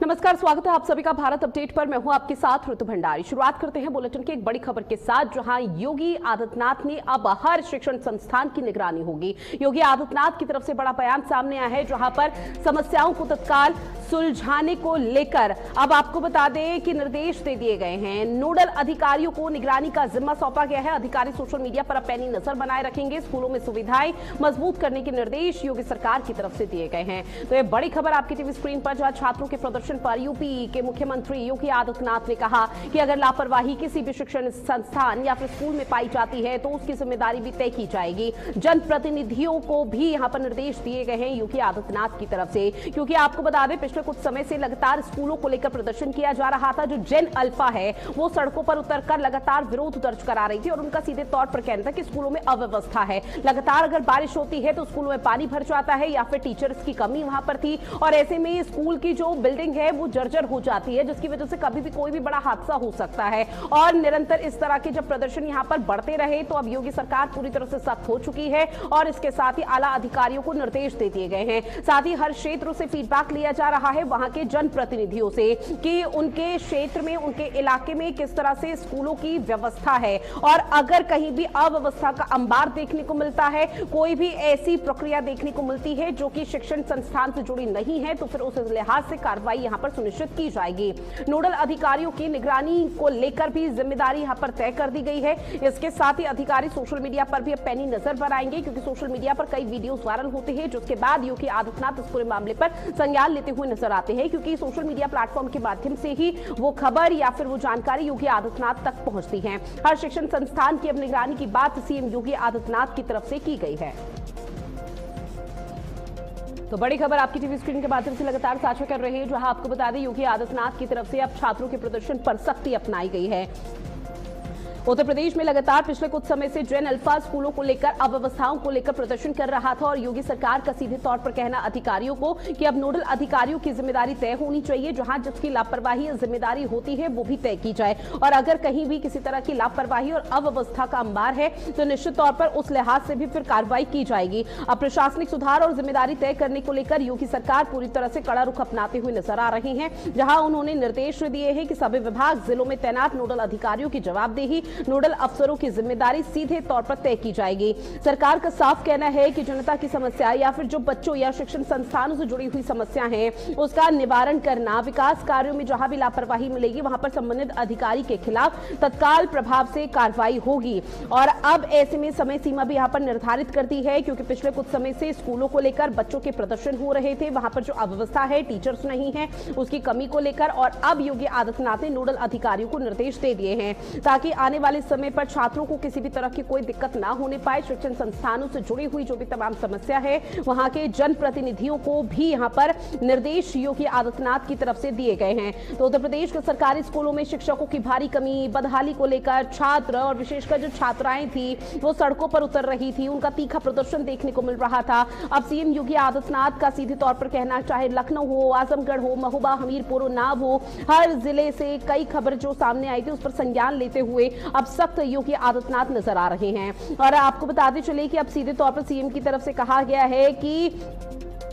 नमस्कार, स्वागत है आप सभी का भारत अपडेट पर। मैं हूं आपके साथ ऋतु भंडारी। शुरुआत करते हैं बुलेटिन की एक बड़ी खबर के साथ, जहां योगी आदित्यनाथ ने अब हर शिक्षण संस्थान की निगरानी होगी। योगी आदित्यनाथ की तरफ से बड़ा बयान सामने आया है, जहां पर समस्याओं को तत्काल सुलझाने को लेकर अब आपको बता दें कि निर्देश दे दिए गए हैं। नोडल अधिकारियों को निगरानी का जिम्मा सौंपा गया है। अधिकारी सोशल मीडिया पर अब पैनी नजर बनाए रखेंगे। स्कूलों में सुविधाएं मजबूत करने के निर्देश योगी सरकार की तरफ से दिए गए हैं। तो ये बड़ी खबर आपकी टीवी स्क्रीन पर, जहां छात्रों के प्रदर्शन पर यूपी के मुख्यमंत्री योगी आदित्यनाथ ने कहा कि अगर लापरवाही किसी भी शिक्षण संस्थान या फिर स्कूल में पाई जाती है तो उसकी जिम्मेदारी भी तय की जाएगी। जनप्रतिनिधियों को भी यहां पर निर्देश दिए गए हैं योगी आदित्यनाथ की तरफ से, क्योंकि आपको बता दें पिछले कुछ समय से लगातार स्कूलों को लेकर प्रदर्शन किया जा रहा था। जो जेन अल्फा है वो सड़कों पर उतरकर लगातार विरोध दर्ज करा रही थी और उनका सीधे तौर पर कहना था कि स्कूलों में अव्यवस्था है। लगातार अगर बारिश होती है तो स्कूलों में पानी भर जाता है या फिर टीचर्स की कमी वहां पर थी, और ऐसे में स्कूल की जो बिल्डिंग है वो जर्जर हो जाती है, जिसकी वजह से कभी भी कोई भी बड़ा हादसा हो सकता है। और निरंतर इस तरह के जब प्रदर्शन यहां पर बढ़ते रहे तो अब योगी सरकार पूरी तरह से सख्त हो चुकी है और इसके साथ ही आला अधिकारियों को निर्देश दे दिए गए हैं। साथ ही हर क्षेत्र से फीडबैक लिया जा रहा है वहां के जनप्रतिनिधियों से कि उनके क्षेत्र में, उनके इलाके में किस तरह से स्कूलों की व्यवस्था है, और अगर कहीं भी अव्यवस्था का अंबार देखने को मिलता है, कोई भी ऐसी प्रक्रिया देखने को मिलती है जो कि शिक्षण संस्थान से जुड़ी नहीं है, तो फिर उस लिहाज से कार्रवाई यहां पर सुनिश्चित की जाएगी। नोडल अधिकारियों की निगरानी को लेकर भी जिम्मेदारी यहां पर तय कर दी गई है। इसके साथ ही अधिकारी सोशल मीडिया पर भी अब पैनी नजर बनाएंगे, क्योंकि सोशल मीडिया पर कई वीडियोस वायरल होते हैं, जिसके बाद योगी आदित्यनाथ इस पूरे मामले पर संज्ञान लेते हुए नजर आते हैं, क्योंकि सोशल मीडिया प्लेटफॉर्म के माध्यम से ही वो खबर या फिर वो जानकारी योगी आदित्यनाथ तक पहुंचती है। हर शिक्षण संस्थान की अब निगरानी की बात सीएम योगी आदित्यनाथ की तरफ से की गई है। तो बड़ी खबर आपकी टीवी स्क्रीन के माध्यम से लगातार साझा कर रहे हैं, जहां आपको बता दें योगी आदित्यनाथ की तरफ से अब छात्रों के प्रदर्शन पर सख्ती अपनाई गई है। उत्तर प्रदेश में लगातार पिछले कुछ समय से जेन अल्फा स्कूलों को लेकर अव्यवस्थाओं को लेकर प्रदर्शन कर रहा था, और योगी सरकार का सीधे तौर पर कहना अधिकारियों को कि अब नोडल अधिकारियों की जिम्मेदारी तय होनी चाहिए। जहां जिसकी लापरवाही या जिम्मेदारी होती है वो भी तय की जाए, और अगर कहीं भी किसी तरह की लापरवाही और अव्यवस्था का अंबार है तो निश्चित तौर पर उस लिहाज से भी फिर कार्रवाई की जाएगी। अब प्रशासनिक सुधार और जिम्मेदारी तय करने को लेकर योगी सरकार पूरी तरह से कड़ा रुख अपनाते हुए नजर आ रही है, जहां उन्होंने निर्देश दिए हैं कि सभी विभाग जिलों में तैनात नोडल अधिकारियों की जवाबदेही, नोडल अफसरों की जिम्मेदारी सीधे तौर पर तय की जाएगी। सरकार का साफ कहना है कि जनता की समस्या या फिर जो बच्चों या शिक्षण संस्थानों से जुड़ी हुई समस्या है उसका निवारण करना, विकास कार्यों में जहां भी लापरवाही मिलेगी वहां पर संबंधित अधिकारी के खिलाफ तत्काल प्रभाव से कार्रवाई होगी। और अब ऐसे में समय सीमा भी यहां पर निर्धारित कर दी है, क्योंकि पिछले कुछ समय से स्कूलों को लेकर बच्चों के प्रदर्शन हो रहे थे, वहां पर जो अव्यवस्था है, टीचर्स नहीं है, उसकी कमी को लेकर, और अब योगी आदित्यनाथ ने नोडल अधिकारियों को निर्देश दे दिए हैं ताकि आने वाले समय पर छात्रों को किसी भी तरह की कोई दिक्कत ना होने पाए। शिक्षण संस्थानों से जुड़ी हुई जो भी तमाम समस्या है वहां के जनप्रतिनिधियों को भी यहां पर निर्देश योगी आदित्यनाथ की तरफ से दिए गए हैं। तो उत्तर प्रदेश के सरकारी स्कूलों में शिक्षकों की भारी कमी, बदहाली को लेकर छात्र और विशेषकर जो छात्राएं थी वो सड़कों पर उतर रही थी, उनका तीखा प्रदर्शन देखने को मिल रहा था। अब सीएम योगी आदित्यनाथ का सीधे तौर पर कहना, चाहे लखनऊ हो, आजमगढ़ हो, महोबा, हमीरपुर हो, नाव हो, हर जिले से कई खबर जो सामने आई थी उस पर संज्ञान लेते हुए अब सख्त योगी आदित्यनाथ नजर आ रहे हैं। और आपको बताते चले कि अब सीधे तौर पर सीएम की तरफ से कहा गया है कि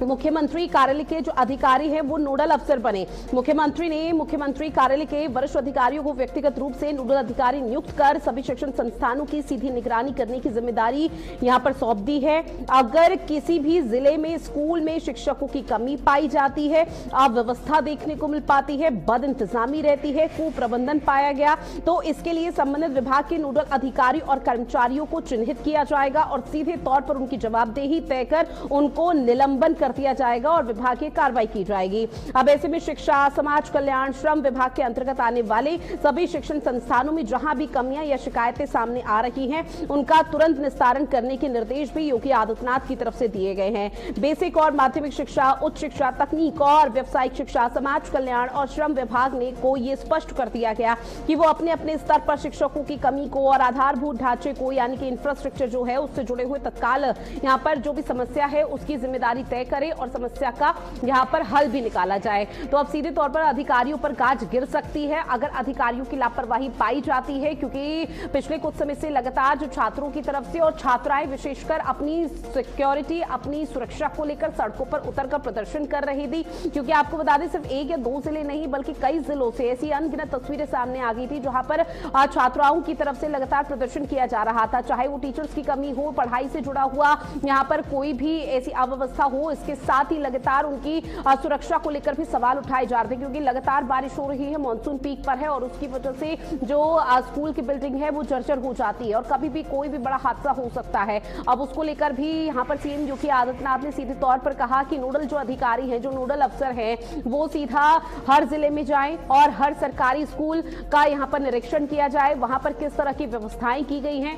मुख्यमंत्री कार्यालय के जो अधिकारी हैं वो नोडल अफसर बने। मुख्यमंत्री ने मुख्यमंत्री कार्यालय के वरिष्ठ अधिकारियों को व्यक्तिगत रूप से नोडल अधिकारी नियुक्त कर सभी शिक्षण संस्थानों की सीधी निगरानी करने की जिम्मेदारी यहां पर सौंप दी है। अगर किसी भी जिले में स्कूल में शिक्षकों की कमी पाई जाती है, अव्यवस्था देखने को मिल पाती है, बद इंतजामी रहती है, कुप्रबंधन पाया गया, तो इसके लिए संबंधित विभाग के नोडल अधिकारी और कर्मचारियों को चिन्हित किया जाएगा और सीधे तौर पर उनकी जवाबदेही तय कर उनको निलंबन कर दिया जाएगा और विभागीय कार्रवाई की जाएगी। अब ऐसे में शिक्षा, समाज कल्याण, श्रम विभाग के अंतर्गत आने वाले सभी शिक्षण संस्थानों में जहां भी कमियां या शिकायतें सामने आ रही हैं उनका तुरंत निस्तारण करने के निर्देश भी योगी आदित्यनाथ की तरफ से दिए गए हैं। बेसिक और माध्यमिक शिक्षा, उच्च शिक्षा, तकनीक और व्यावसायिक शिक्षा, समाज कल्याण और श्रम विभाग ने को यह स्पष्ट कर दिया गया कि वो अपने अपने स्तर पर शिक्षकों की कमी को और आधारभूत ढांचे को, यानी कि इंफ्रास्ट्रक्चर जो है उससे जुड़े हुए तत्काल यहाँ पर जो भी समस्या है उसकी जिम्मेदारी तय करे और समस्या का यहाँ पर हल भी निकाला जाए। तो अब सीधे तौर पर अधिकारियों पर गाज गिर सकती है अगर अधिकारियों की लापरवाही पाई जाती है, क्योंकि पिछले कुछ समय से लगातार जो छात्रों की तरफ से और छात्राएं विशेषकर अपनी सिक्योरिटी, अपनी सुरक्षा को लेकर सड़कों पर उतरकर प्रदर्शन कर रही थी। क्योंकि आपको बता दें सिर्फ 1 या 2 जिले नहीं बल्कि कई जिलों से ऐसी अनगिनत तस्वीरें सामने आ गई थी जहां पर छात्राओं की तरफ से लगातार प्रदर्शन किया जा रहा था, चाहे वो टीचर्स की कमी हो, पढ़ाई से जुड़ा हुआ यहां पर कोई भी ऐसी अव्यवस्था हो। इसके साथ ही लगातार उनकी सुरक्षा को लेकर भी सवाल उठाए जा रहे थे, क्योंकि लगातार बारिश हो रही है, मानसून पीक पर है और उसकी वजह से जो स्कूल की बिल्डिंग है वो जर्जर हो जाती है और कभी भी कोई भी बड़ा हादसा हो सकता है। अब उसको लेकर भी यहां पर सीएम योगी आदित्यनाथ ने सीधे तौर पर कहा कि नोडल जो अधिकारी हैं, जो नोडल अफसर हैं, वो सीधा हर जिले में जाएं और हर सरकारी स्कूल का यहां पर निरीक्षण किया जाए, वहां पर किस तरह की व्यवस्थाएं की गई हैं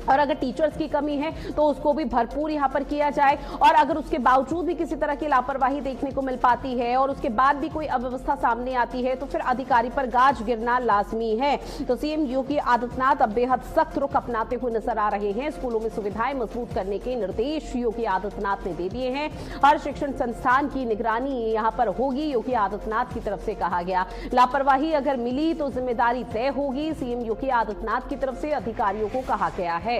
और अगर टीचर्स की कमी है तो उसको भी भरपूर यहां पर किया जाए। और अगर उसके बावजूद भी किसी तरह की लापरवाही देखने को मिल पाती है और उसके बाद भी कोई अव्यवस्था सामने आती है तो फिर अधिकारी पर गाज गिरना लाजमी है। तो सीएम योगी आदित्यनाथ अब बेहद सख्त रुख अपनाते हुए नजर आ रहे हैं। स्कूलों में सुविधाएं मजबूत करने के निर्देश योगी आदित्यनाथ ने दे दिए हैं। हर शिक्षण संस्थान की निगरानी यहां पर होगी, योगी आदित्यनाथ की तरफ से कहा गया। लापरवाही अगर मिली तो जिम्मेदारी तय होगी, सीएम योगी आदित्यनाथ की तरफ से अधिकारियों को कहा गया है।